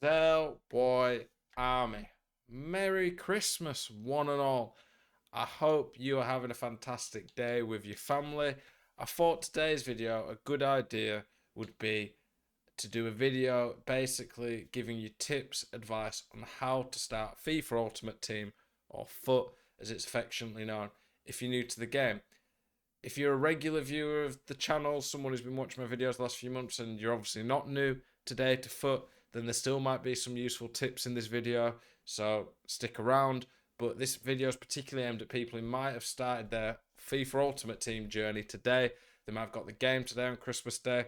Del Boy Army. Merry Christmas, one and all. I hope you are having a fantastic day with your family. I thought today's video, a good idea would be to do a video basically giving you tips, advice on how to start FIFA Ultimate Team, or FUT as it's affectionately known, if you're new to the game. If you're a regular viewer of the channel, someone who's been watching my videos the last few months, and you're obviously not new today to FUT, then there still might be some useful tips in this video, so stick around. But this video is particularly aimed at people who might have started their FIFA Ultimate Team journey today. They might have got the game today on Christmas Day.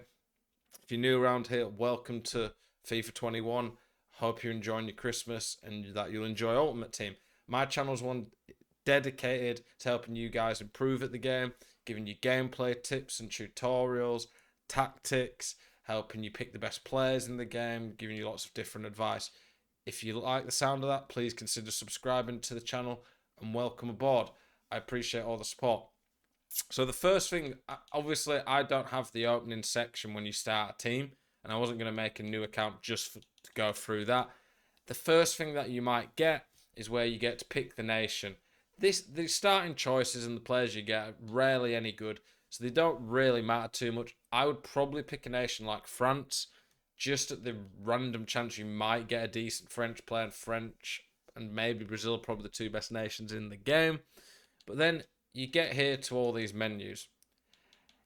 If you're new around here, welcome to FIFA 21. Hope you're enjoying your Christmas and that you'll enjoy Ultimate Team. My channel's one dedicated to helping you guys improve at the game, giving you gameplay tips and tutorials, tactics, helping you pick the best players in the game, giving you lots of different advice. If you like the sound of that, please consider subscribing to the channel and welcome aboard. I appreciate all the support. So the first thing, obviously I don't have the opening section when you start a team, and I wasn't going to make a new account just to go through that. The first thing that you might get is where you get to pick the nation. The starting choices and the players you get are rarely any good, so they don't really matter too much. I would probably pick a nation like France, just at the random chance you might get a decent French player. French and maybe Brazil, probably the two best nations in the game. But then you get here to all these menus.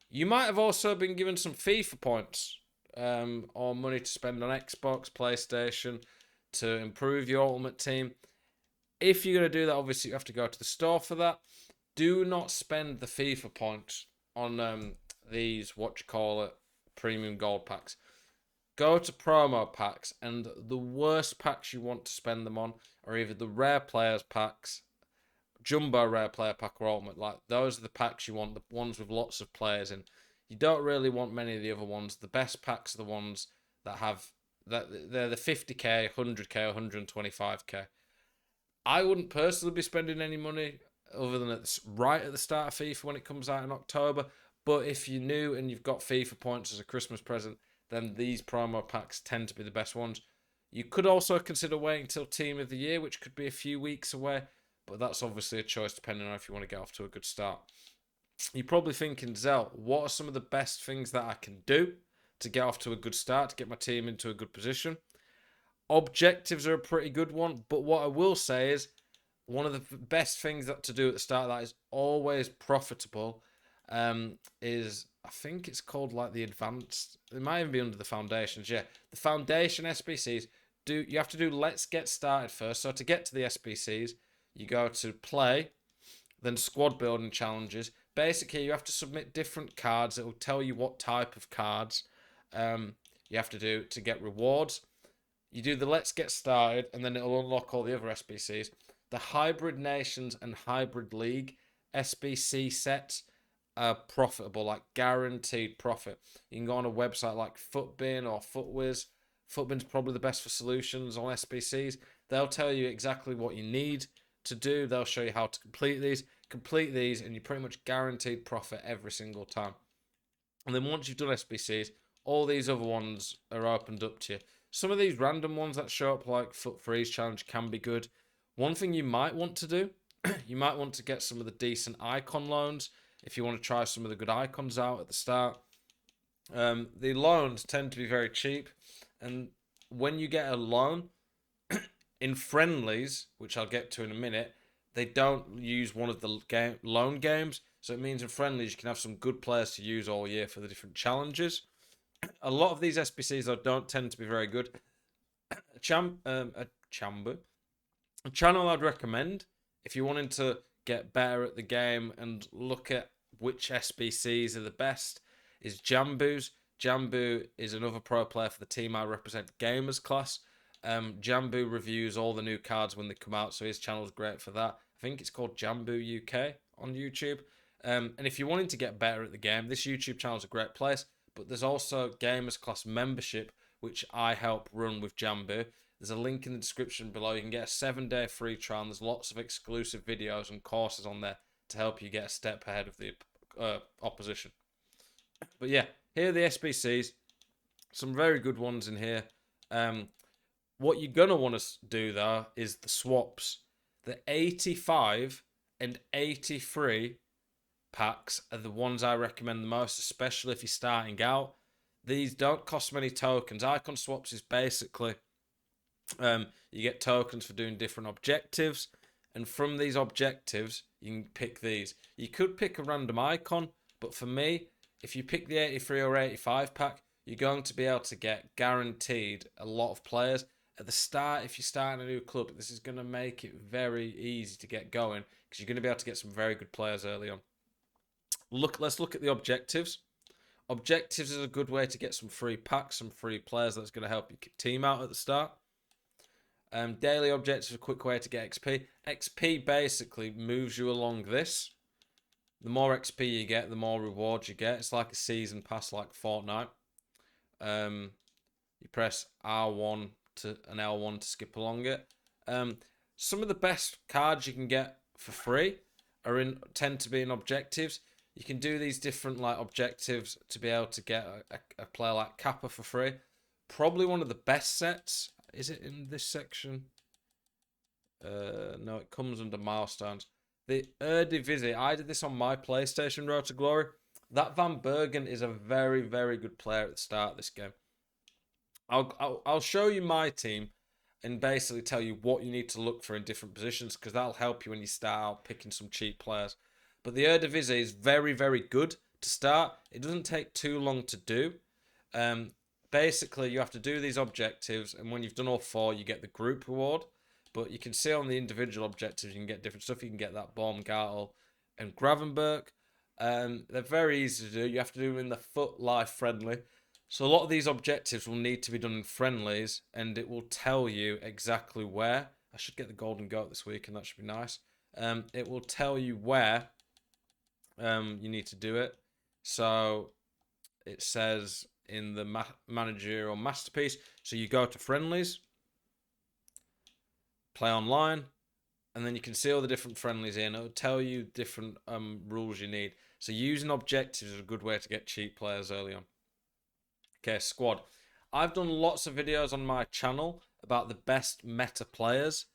You might have also been given some FIFA points or money to spend on Xbox, PlayStation to improve your Ultimate Team. If you're going to do that, obviously you have to go to the store for that. Do not spend the FIFA points on these, premium gold packs. Go to promo packs, and the worst packs you want to spend them on are either the rare players packs, jumbo rare player pack, or ultimate. Like, those are the packs you want, the ones with lots of players in. You don't really want many of the other ones. The best packs are the ones that have they're the 50k, 100k, 125k. I wouldn't personally be spending any money other than right at the start of FIFA when it comes out in October. But if you're new and you've got FIFA points as a Christmas present, then these promo packs tend to be the best ones. You could also consider waiting until Team of the Year, which could be a few weeks away, but that's obviously a choice depending on if you want to get off to a good start. You're probably thinking, Zell, what are some of the best things that I can do to get off to a good start, to get my team into a good position? Objectives are a pretty good one, but what I will say is one of the best things that to do at the start of that is always profitable. Is, I think it's called like the advanced. It might even be under the foundations. Yeah, the foundation SBCs. You have to do let's get started first. So to get to the SBCs, you go to play, then squad building challenges. Basically, you have to submit different cards that will tell you what type of cards you have to do to get rewards. You do the let's get started, and then it'll unlock all the other SBCs. The Hybrid Nations and Hybrid League SBC sets are profitable, like guaranteed profit. You can go on a website like Footbin or Footwiz. Footbin's probably the best for solutions on SBCs. They'll tell you exactly what you need to do. They'll show you how to complete these. Complete these, and you're pretty much guaranteed profit every single time. And then once you've done SBCs, all these other ones are opened up to you. Some of these random ones that show up, like Foot Freeze Challenge, can be good. One thing you might want to do, you might want to get some of the decent icon loans if you want to try some of the good icons out at the start. The loans tend to be very cheap, and when you get a loan in friendlies, which I'll get to in a minute, they don't use one of the loan games. So it means in friendlies you can have some good players to use all year for the different challenges. A lot of these SBCs though don't tend to be very good. A channel I'd recommend if you're wanting to get better at the game and look at which SBCs are the best is Jambu's. Jambu is another pro player for the team I represent, Gamers Class. Jambu reviews all the new cards when they come out, so his channel's great for that. I think it's called Jambu UK on YouTube. And if you're wanting to get better at the game, this YouTube channel is a great place. But there's also Gamers Class membership, which I help run with Jambu. There's a link in the description below. You can get a 7-day free trial, and there's lots of exclusive videos and courses on there to help you get a step ahead of the opposition. But yeah, here are the SBCs. Some very good ones in here. What you're going to want to do, though, is the swaps. The 85 and 83 packs are the ones I recommend the most, especially if you're starting out. These don't cost many tokens. Icon swaps is basically you get tokens for doing different objectives, and from these objectives, you can pick these. You could pick a random icon, but for me, if you pick the 83 or 85 pack, you're going to be able to get guaranteed a lot of players. At the start, if you're starting a new club, this is going to make it very easy to get going because you're going to be able to get some very good players early on. Let's look at the objectives. Objectives is a good way to get some free packs, some free players that's going to help your team out at the start. Daily objectives are a quick way to get XP. XP basically moves you along this. The more XP you get, the more rewards you get. It's like a season pass, like Fortnite. You press R1 to an L1 to skip along it. Some of the best cards you can get for free tend to be in objectives. You can do these different like objectives to be able to get a player like Kappa for free. Probably one of the best sets. Is it in this section? No, it comes under milestones. The Eredivisie. I did this on my PlayStation Road to Glory. That Van Bergen is a very, very good player at the start of this game. I'll show you my team and basically tell you what you need to look for in different positions because that'll help you when you start out picking some cheap players. But the Eredivisie is very, very good to start. It doesn't take too long to do. Basically, you have to do these objectives, and when you've done all 4, you get the group reward. But you can see on the individual objectives, you can get different stuff. You can get that Baumgartel and Gravenberg. They're very easy to do. You have to do them in the FUT Life friendly. So a lot of these objectives will need to be done in friendlies, and it will tell you exactly where. I should get the golden goat this week, and that should be nice. It will tell you where you need to do it. So it says in the managerial masterpiece. So you go to friendlies, play online, and then you can see all the different friendlies in. It'll tell you different rules you need. So using objectives is a good way to get cheap players early on. Okay, squad. I've done lots of videos on my channel about the best meta players,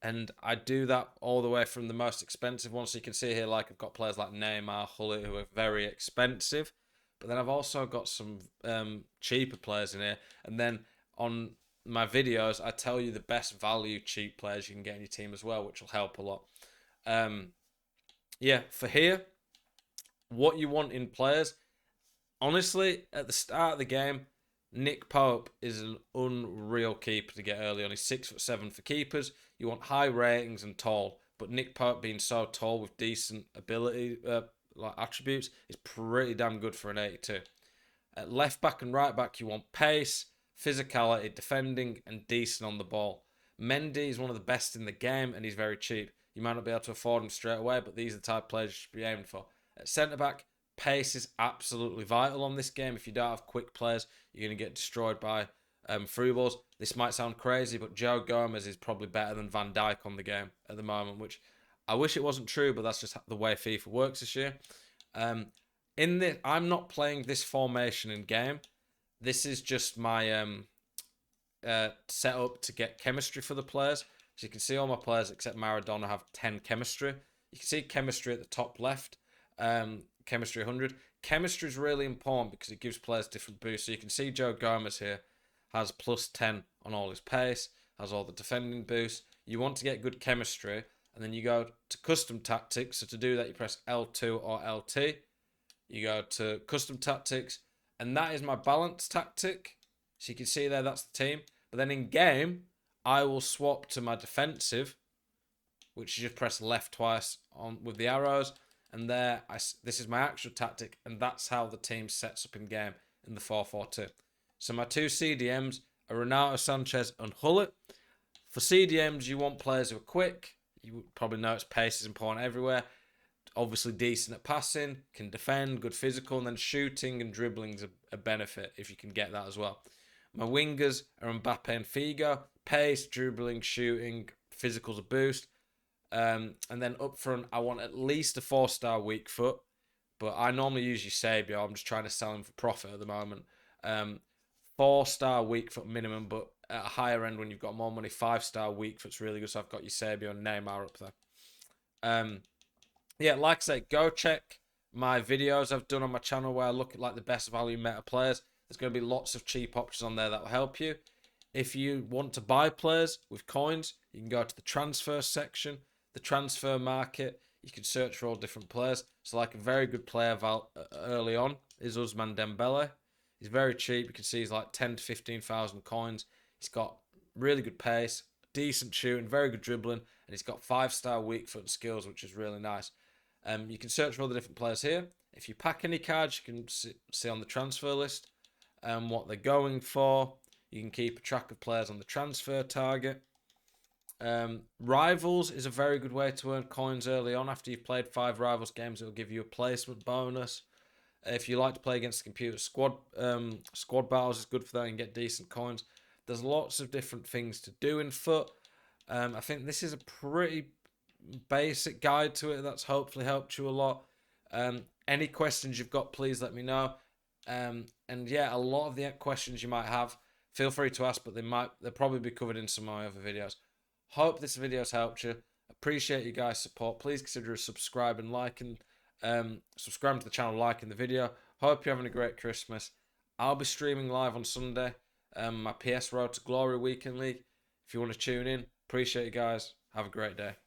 and I do that all the way from the most expensive ones. So you can see here, like I've got players like Neymar, Hullet, who are very expensive. But then I've also got some cheaper players in here. And then on my videos, I tell you the best value cheap players you can get in your team as well, which will help a lot. Yeah, for here, what you want in players, honestly, at the start of the game, Nick Pope is an unreal keeper to get early on. He's 6'7" for keepers. You want high ratings and tall. But Nick Pope being so tall with decent ability, like attributes, is pretty damn good for an 82. At left back and right back, you want pace, physicality, defending, and decent on the ball. Mendy is one of the best in the game, and he's very cheap. You might not be able to afford him straight away, but these are the type of players you should be aiming for. At centre back, pace is absolutely vital on this game. If you don't have quick players, you're going to get destroyed by through balls. This might sound crazy, but Joe Gomez is probably better than Van Dijk on the game at the moment, which I wish it wasn't true, but that's just the way FIFA works this year. I'm not playing this formation in game. This is just my setup to get chemistry for the players. So you can see all my players except Maradona have 10 chemistry. You can see chemistry at the top left. Chemistry 100. Chemistry is really important because it gives players different boosts. So you can see Joe Gomez here has plus 10 on all his pace, has all the defending boosts. You want to get good chemistry, and then you go to custom tactics. So to do that, you press L2 or LT. You go to custom tactics, and that is my balance tactic. So you can see there, that's the team. But then in game, I will swap to my defensive, which you just press left twice on with the arrows. And this is my actual tactic, and that's how the team sets up in game in the 4-4-2. So my two CDMs are Renato Sanchez and Hullet. For CDMs, you want players who are quick. You probably notice pace is important everywhere. Obviously decent at passing, can defend, good physical, and then shooting and dribbling is a benefit if you can get that as well. My wingers are Mbappe and Figo. Pace, dribbling, shooting, physical's a boost. And then up front, I want at least a 4-star weak foot. But I normally use Eusebio. I'm just trying to sell him for profit at the moment. 4-star weak foot minimum, but at a higher end when you've got more money. 5-star week foot's really good. So I've got Eusebio and Neymar up there. Yeah, like I say, go check my videos I've done on my channel where I look at like the best value meta players. There's going to be lots of cheap options on there that will help you. If you want to buy players with coins, you can go to the transfer section, the transfer market. You can search for all different players. So like a very good player early on is Ousmane Dembele. He's very cheap. You can see he's like 10 to 15,000 coins. He's got really good pace, decent shooting, very good dribbling, and he's got 5-star weak foot skills, which is really nice. You can search for all the different players here. If you pack any cards, you can see on the transfer list what they're going for. You can keep a track of players on the transfer target. Rivals is a very good way to earn coins early on. After you've played 5 Rivals games, it will give you a placement bonus. If you like to play against the computer, squad battles is good for that and get decent coins. There's lots of different things to do in foot. I think this is a pretty basic guide to it that's hopefully helped you a lot. Any questions you've got, please let me know. And yeah, a lot of the questions you might have, feel free to ask, but they'll probably be covered in some of my other videos. Hope this video has helped you. Appreciate you guys' support. Please consider subscribing, liking, subscribing to the channel, liking the video. Hope you're having a great Christmas. I'll be streaming live on Sunday. My PS Road to Glory Weekend League. If you want to tune in, appreciate you guys. Have a great day.